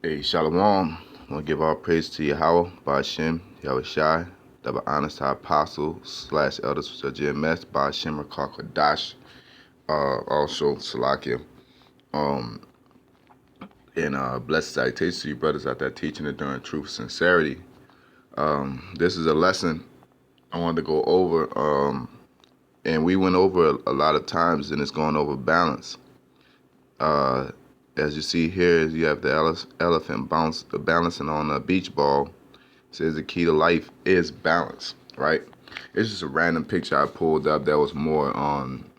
Hey, Shalom. I want to give all praise to Yahweh, Ba'ashem, Yahweh Shai, double honors to our apostle slash elders of GMS, Ba'ashem, Rakakadash, also Salakia. Um, and blessed salutations to you brothers out there teaching it during truth sincerity. This is a lesson I wanted to go over, and we went over a lot of times, and it's going over balance. As you see here, you have the elephant balancing on a beach ball. It says the key to life is balance, right? It's just a random picture I pulled up that was more on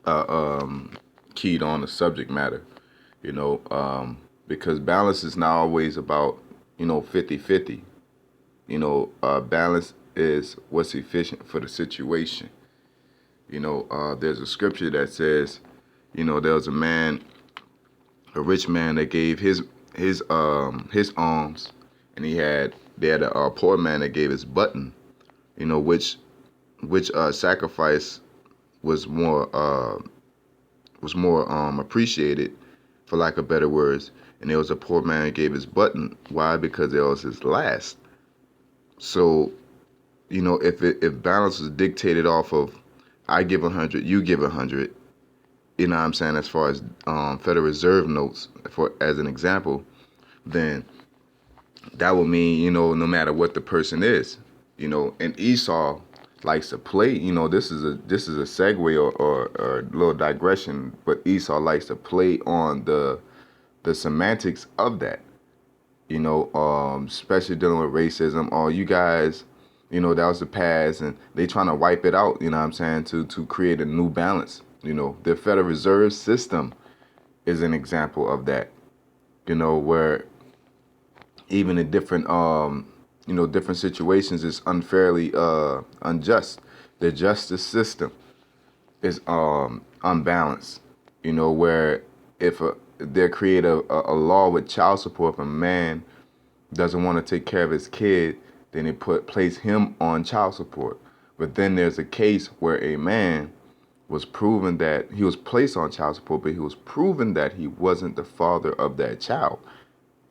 uh, um, keyed on the subject matter, you know, because balance is not always about, 50-50. Balance is what's efficient for the situation. There's a scripture that says, there was a rich man that gave his alms, and they had a poor man that gave his button. Which sacrifice was more appreciated, for lack of better words. And there was a poor man that gave his button. Why? Because it was his last. So if balance was dictated off of I give 100, you give 100. You know what I'm saying? As far as Federal Reserve notes, for as an example, then that would mean, no matter what the person is, and Esau likes to play, this is a segue or a little digression, but Esau likes to play on the semantics of that, especially dealing with racism. Oh, you guys, that was the past, and they trying to wipe it out, you know what I'm saying, to create a new balance. The Federal Reserve System is an example of that, where even in different situations is unfairly unjust. The justice system is unbalanced, where if they create a law with child support, if a man doesn't want to take care of his kid, then they place him on child support. But then there's a case where a man was proven that he was placed on child support, but he was proven that he wasn't the father of that child.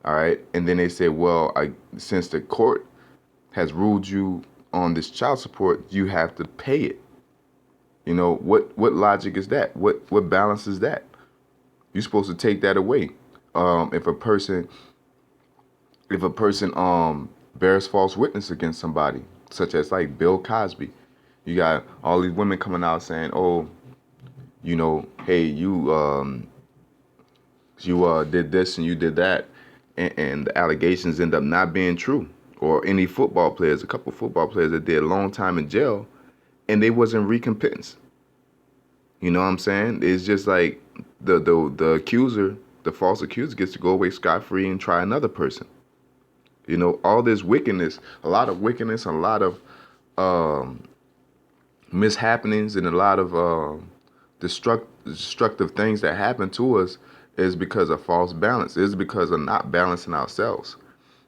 All right. And then they say, well, since the court has ruled you on this child support, you have to pay it. What logic is that? What balance is that? You're supposed to take that away. If a person bears false witness against somebody, such as like Bill Cosby, you got all these women coming out saying, oh, hey, you did this and you did that, and the allegations end up not being true. Or any football players, a couple football players that did a long time in jail, and they wasn't recompensed. You know what I'm saying? It's just like the accuser, the false accuser, gets to go away scot-free and try another person. All this wickedness, a lot of wickedness, a lot of mishappenings, and a lot of destructive things that happen to us is because of false balance. It's because of not balancing ourselves.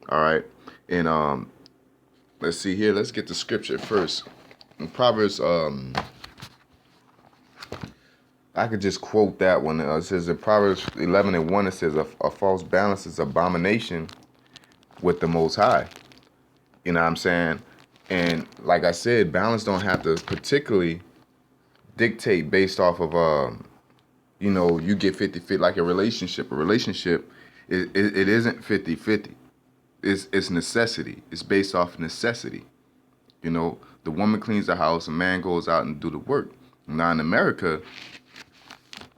All right. And let's see here. Let's get the scripture first. In Proverbs, I could just quote that one. It says in Proverbs 11:1, it says, a false balance is abomination with the Most High. You know what I'm saying? And like I said, balance don't have to particularly dictate based off of, you get 50-50, like a relationship. A relationship, it isn't 50-50. It's necessity. It's based off necessity. The woman cleans the house, a man goes out and do the work. Now in America,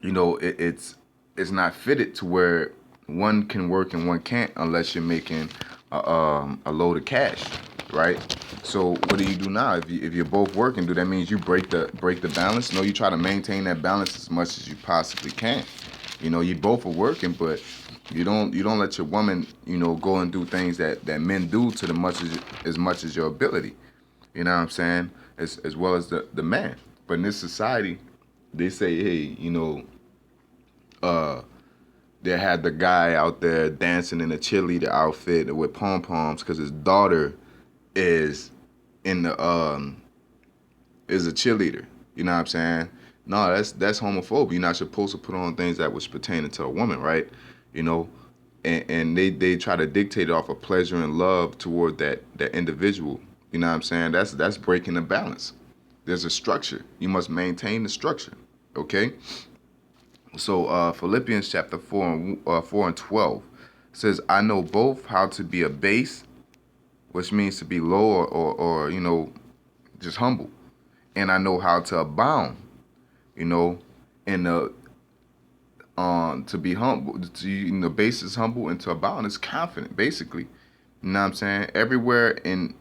it's not fitted to where one can work and one can't unless you're making a load of cash, right? So what do you do now? If you're both working, do that means you break the balance? No, you try to maintain that balance as much as you possibly can. You both are working, but you don't let your woman, go and do things that men do to as much as your ability. You know what I'm saying? As well as the man. But in this society, they say, hey, they had the guy out there dancing in a cheerleader outfit with pom poms because his daughter is in the is a cheerleader. You know what I'm saying? No, that's homophobia. You're not supposed to put on things that was pertaining to a woman, right? and they try to dictate it off of pleasure and love toward that individual. You know what I'm saying? That's breaking the balance. There's a structure. You must maintain the structure. Okay. So Philippians chapter 4 and 12 says, "I know both how to be abased, which means to be low or just humble, and I know how to abound, you know, in the to be humble, the base is humble, and to abound is confident, basically. You know what I'm saying? Everywhere in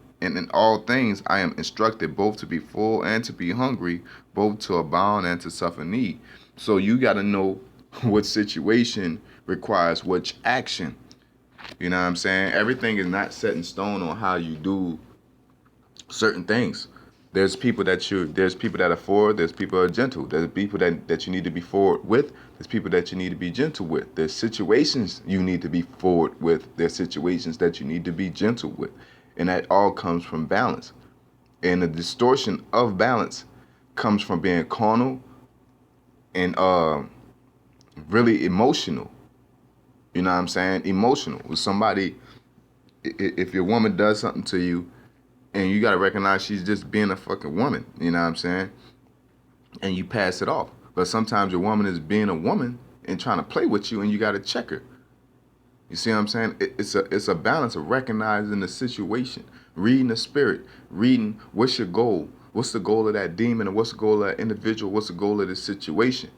all things I am instructed both to be full and to be hungry, both to abound and to suffer need." So you got to know what situation requires which action. You know what I'm saying? Everything is not set in stone on how you do certain things. There's people that are forward, there's people that are gentle. There's people that you need to be forward with, there's people that you need to be gentle with. There's situations you need to be forward with, there's situations that you need to be gentle with. And that all comes from balance. And the distortion of balance comes from being carnal and really emotional. You know what I'm saying? Emotional. With somebody, if your woman does something to you, and you gotta recognize she's just being a fucking woman, you know what I'm saying? And you pass it off. But sometimes your woman is being a woman and trying to play with you, and you gotta check her. You see what I'm saying? It's a balance of recognizing the situation, reading the spirit, reading what's your goal, what's the goal of that demon, and what's the goal of that individual, what's the goal of this situation.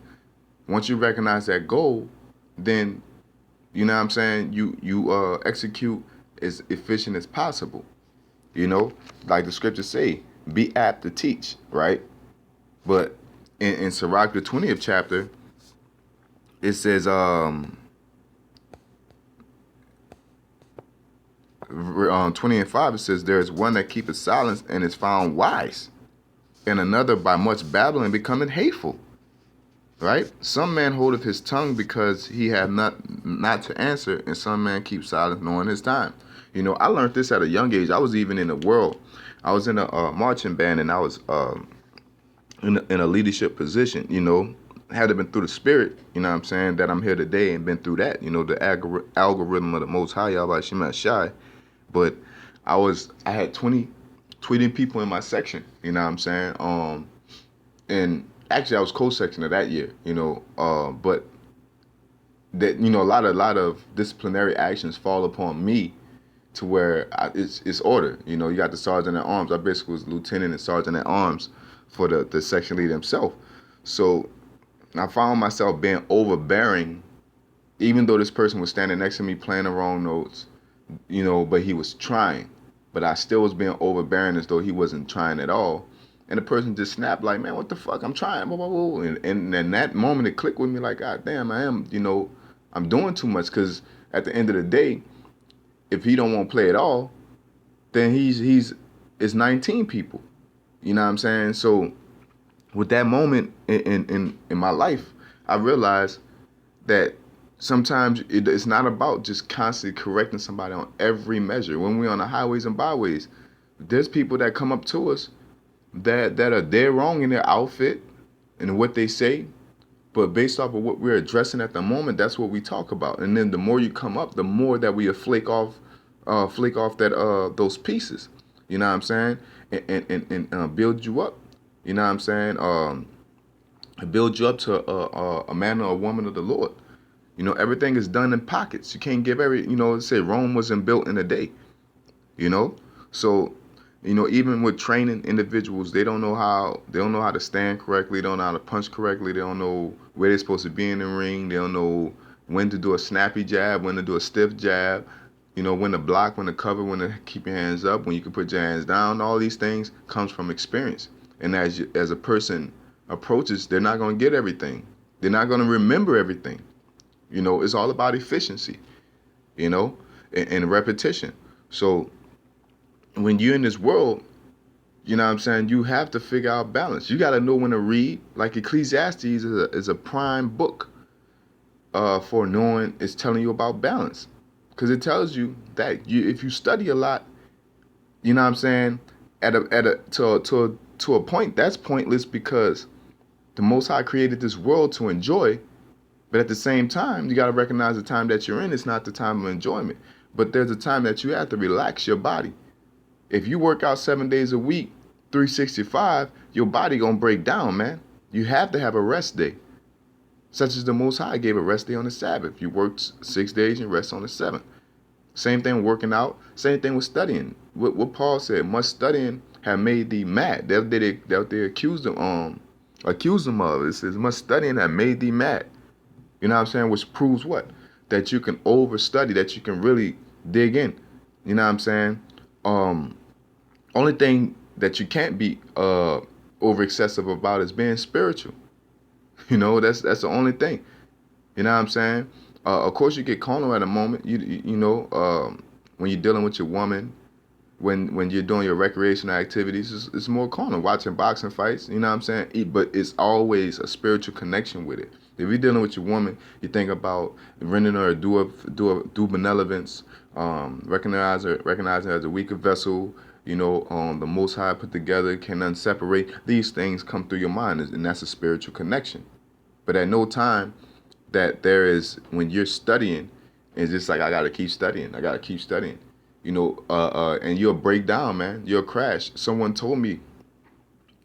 Once you recognize that goal, then you know what I'm saying, you execute as efficient as possible. You know, like the scriptures say, be apt to teach, right? But in Sirach, the 20th chapter, it says, 20 and 5, it says, "There is one that keepeth silence and is found wise, and another by much babbling becometh hateful." Right? Some man holdeth his tongue because he hath not to answer, and some man keeps silent knowing his time. You know, I learned this at a young age. I was even in the world. I was in a marching band, and I was in a leadership position. You know, had it been through the spirit, you know what I'm saying, that I'm here today and been through that. You know, the algorithm of the Most High, Yahweh Shema Shai. But I had 20 people in my section. You know what I'm saying? And actually I was co-section of that year. You know, but that, you know, a lot of disciplinary actions fall upon me, to where it's order. You know, you got the sergeant at arms. I basically was lieutenant and sergeant at arms for the section leader himself. So I found myself being overbearing, even though this person was standing next to me playing the wrong notes, you know, but he was trying. But I still was being overbearing as though he wasn't trying at all. And the person just snapped like, "Man, what the fuck? I'm trying." Blah, blah, blah. And in that moment, it clicked with me like, God damn, I'm doing too much. Because at the end of the day, if he don't want to play at all, then it's 19 people. You know what I'm saying? So with that moment in my life, I realized that sometimes it's not about just constantly correcting somebody on every measure. When we're on the highways and byways, there's people that come up to us that are dead wrong in their outfit and what they say, but based off of what we're addressing at the moment, that's what we talk about. And then the more you come up, the more that we flake off that those pieces. You know what I'm saying? And build you up. You know what I'm saying? Build you up to a man or a woman of the Lord. You know, everything is done in pockets. You can't give say Rome wasn't built in a day. You know? So, you know, even with training individuals, they don't know how to stand correctly, they don't know how to punch correctly, they don't know where they're supposed to be in the ring, they don't know when to do a snappy jab, when to do a stiff jab, you know, when to block, when to cover, when to keep your hands up, when you can put your hands down. All these things comes from experience. And as a person approaches, they're not going to get everything. They're not going to remember everything. You know, it's all about efficiency, you know, and repetition. So when you're in this world, you know what I'm saying, you have to figure out balance. You got to know when to read. Like Ecclesiastes is a prime book for knowing, it's telling you about balance. Because it tells you that if you study a lot, you know what I'm saying, to a point, that's pointless, because the Most High created this world to enjoy, But at the same time, you got to recognize the time that you're in is not the time of enjoyment. But there's a time that you have to relax your body. If you work out 7 days a week, 365, your body gonna break down, man. You have to have a rest day. Such as the Most High gave a rest day on the Sabbath. You worked 6 days and rest on the seventh. Same thing working out. Same thing with studying. What Paul said, much studying have made thee mad. That they accused him of. It says much studying have made thee mad. You know what I'm saying? Which proves what? That you can overstudy, that you can really dig in. You know what I'm saying? Only thing that you can't be over excessive about is being spiritual. You know, that's the only thing. You know what I'm saying? Of course, you get carnal at a moment. You know, when you're dealing with your woman, when you're doing your recreational activities, it's more carnal. Watching boxing fights, you know what I'm saying? But it's always a spiritual connection with it. If you're dealing with your woman, you think about rendering her do benevolence, recognizing her as a weaker vessel. You know, the Most High put together, can none separate. These things come through your mind, and that's a spiritual connection. But at no time that there is, when you're studying, it's just like, I gotta keep studying. I gotta keep studying. You know, and you'll break down, man. You'll crash. Someone told me,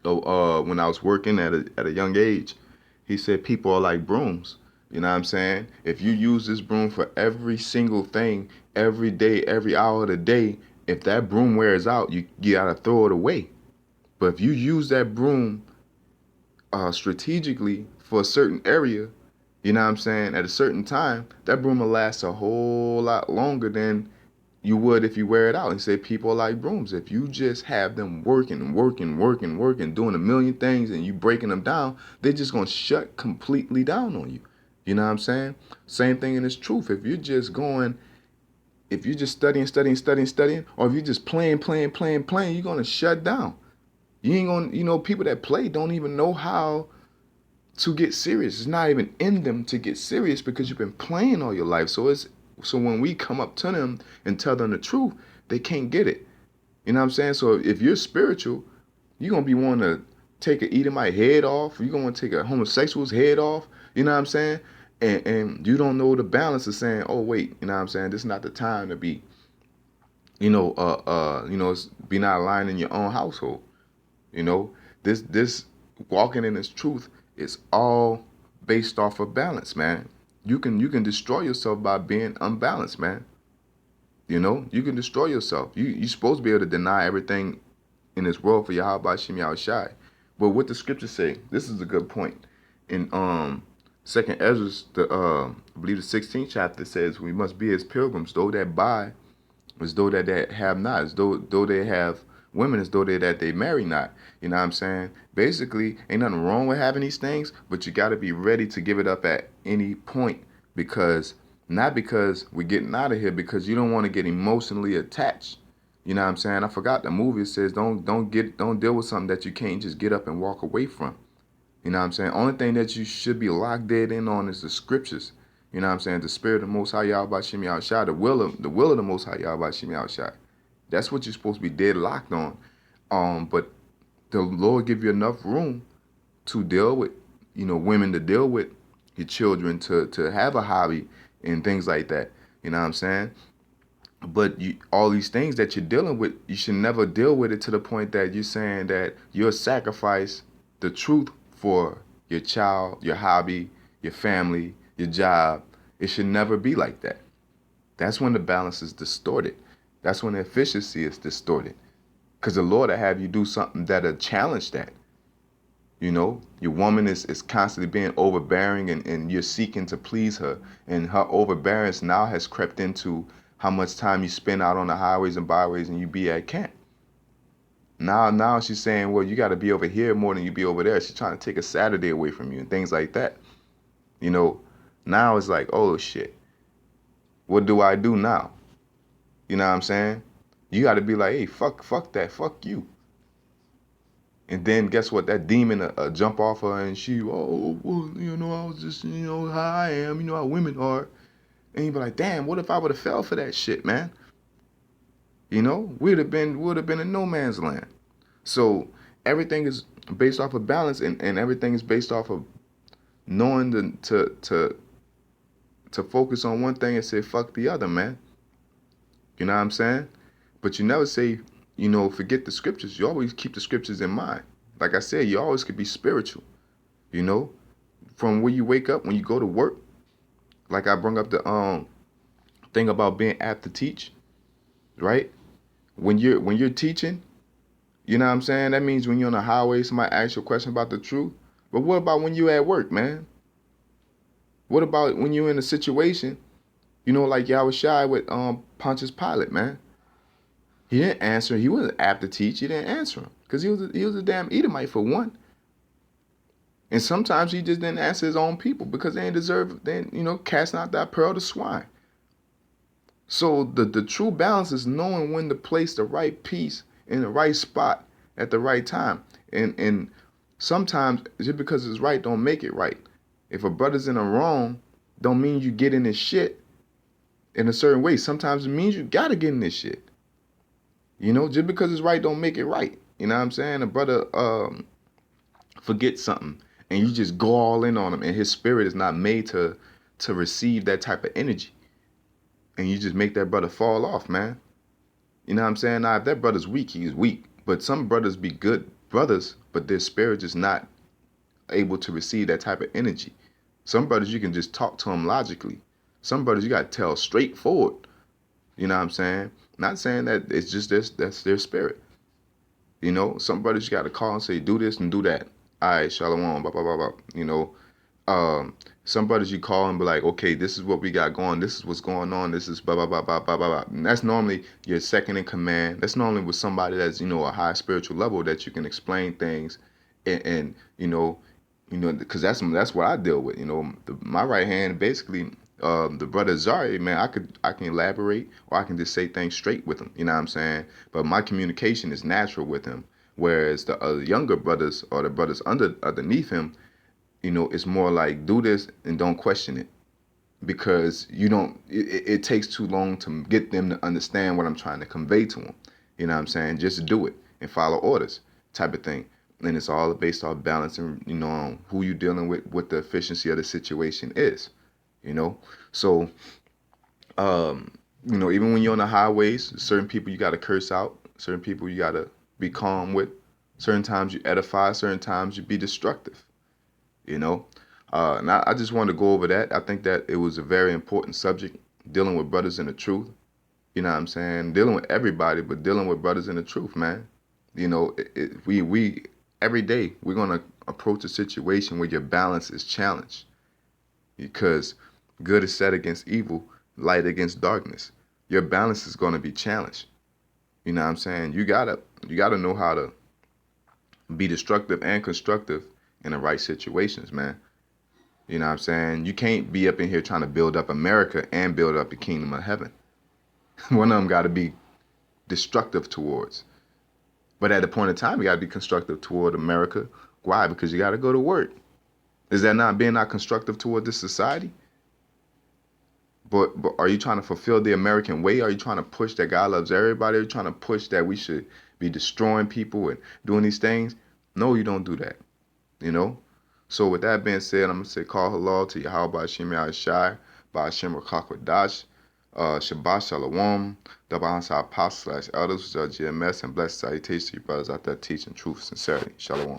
when I was working at a young age, he said people are like brooms. You know what I'm saying? If you use this broom for every single thing, every day, every hour of the day, if that broom wears out, you gotta throw it away. But if you use that broom strategically for a certain area, you know what I'm saying, at a certain time, that broom will last a whole lot longer than you would if you wear it out. And say people are like brooms. If you just have them working, doing a million things, and you breaking them down, they're just gonna shut completely down on you. You know what I'm saying? Same thing in this truth. If you're just studying, or if you're just playing, you're gonna shut down. You ain't gonna, people that play don't even know how to get serious. It's not even in them to get serious because you've been playing all your life. So when we come up to them and tell them the truth, they can't get it. You know what I'm saying? So if you're spiritual, you're gonna be wanting to take an Edomite head off. You're gonna want to take a homosexual's head off. You know what I'm saying? And you don't know the balance of saying, oh wait, you know what I'm saying? This is not the time to be, be not aligned in your own household. You know, this walking in this truth is all based off of balance, man. You can destroy yourself by being unbalanced, man. You know, you can destroy yourself. You're supposed to be able to deny everything in this world for Yahweh Shem Yahushai. But what the scriptures say, this is a good point. In Second Ezra, I believe the 16th chapter says, we must be as pilgrims, though that buy, as though that have not, as though they have women, as though that they marry not. You know what I'm saying? Basically, ain't nothing wrong with having these things, but you got to be ready to give it up at any point, not because we're getting out of here, because you don't want to get emotionally attached. You know what I'm saying? I forgot the movie. It says don't deal with something that you can't just get up and walk away from. You know what I'm saying? Only thing that you should be locked dead in on is the scriptures. You know what I'm saying? The spirit of the Most High Yahweh Shem Yahushai, the will of the Most High Yahweh Shem Yahushai. That's what you're supposed to be dead locked on. But the Lord give you enough room to deal with, women, to deal with your children, to have a hobby and things like that. You know what I'm saying? But all these things that you're dealing with, you should never deal with it to the point that you're saying that you'll sacrifice the truth for your child, your hobby, your family, your job. It should never be like that. That's when the balance is distorted. That's when the efficiency is distorted. Because the Lord will have you do something that'll challenge that. Your woman is constantly being overbearing, and you're seeking to please her. And her overbearance now has crept into how much time you spend out on the highways and byways and you be at camp. Now she's saying, well, you got to be over here more than you be over there. She's trying to take a Saturday away from you and things like that. Now it's like, oh shit, what do I do now? You know what I'm saying? You got to be like, hey, fuck that, fuck you. And then guess what? That demon jump off her, and she, oh, well, I was just, how I am, how women are. And you be like, damn, what if I would have fell for that shit, man? Would have been in no man's land. So everything is based off of balance, and everything is based off of knowing to to focus on one thing and say fuck the other, man. You know what I'm saying? But you never say, forget the scriptures. You always keep the scriptures in mind. Like I said, you always could be spiritual, you know? From when you wake up, when you go to work, like I brought up the thing about being apt to teach, right? When you're teaching, you know what I'm saying? That means when you're on the highway, somebody asks you a question about the truth. But what about when you at work, man? What about when you're in a situation, like Yahushua with Pontius Pilate, man? He didn't answer. He wasn't apt to teach. He didn't answer him because he was a damn Edomite for one. And sometimes he just didn't answer his own people because they ain't deserve. They, casting out that pearl to swine. So the true balance is knowing when to place the right piece in the right spot at the right time. And sometimes just because it's right don't make it right. If a brother's in the wrong, don't mean you get in his shit in a certain way. Sometimes it means you gotta get in this shit. Just because it's right don't make it right. You know what I'm saying? A brother forgets something and you just go all in on him and his spirit is not made to receive that type of energy. And you just make that brother fall off, man. You know what I'm saying? Now, if that brother's weak, he's weak. But some brothers be good brothers, but their spirit is not able to receive that type of energy. Some brothers, you can just talk to them logically. Some brothers, you got to tell straightforward. You know what I'm saying? Not saying that it's just that's their spirit. Some brothers, you got to call and say, do this and do that. All right, shalom, blah, blah, blah, blah. Some brothers you call and be like, okay, this is what we got going. This is what's going on. This is blah, blah, blah, blah, blah, blah, blah. And that's normally your second in command. That's normally with somebody that's, a high spiritual level that you can explain things and because that's what I deal with. My right hand, basically, the brother Zari, man, I can elaborate or I can just say things straight with him. You know what I'm saying? But my communication is natural with him. Whereas the younger brothers or the brothers underneath him, it's more like do this and don't question it because it takes too long to get them to understand what I'm trying to convey to them. You know what I'm saying? Just do it and follow orders type of thing. And it's all based off balance and, on who you're dealing with, what the efficiency of the situation is, So, even when you're on the highways, certain people you got to curse out, certain people you got to be calm with, certain times you edify, certain times you be destructive. And I just wanted to go over that. I think that it was a very important subject, dealing with brothers in the truth. You know what I'm saying? Dealing with everybody, but dealing with brothers in the truth, man. We every day we're gonna approach a situation where your balance is challenged, because good is set against evil, light against darkness. Your balance is gonna be challenged. You know what I'm saying? You gotta know how to be destructive and constructive in the right situations, man. You know what I'm saying? You can't be up in here trying to build up America and build up the kingdom of heaven. One of them got to be destructive towards. But at the point in time, you got to be constructive toward America. Why? Because you got to go to work. Is that not being not constructive toward this society? But are you trying to fulfill the American way? Are you trying to push that God loves everybody? Are you trying to push that we should be destroying people and doing these things? No, you don't do that. So with that being said, I'm going to say call halal to Yahweh Ba'ashim Yahushai, Ba'ashim Rakakwadash, Shabbat Shalom, Dabahansa Apostle / Elders, GMS, and blessed salutations to you brothers out there teaching truth, sincerity. Shalom.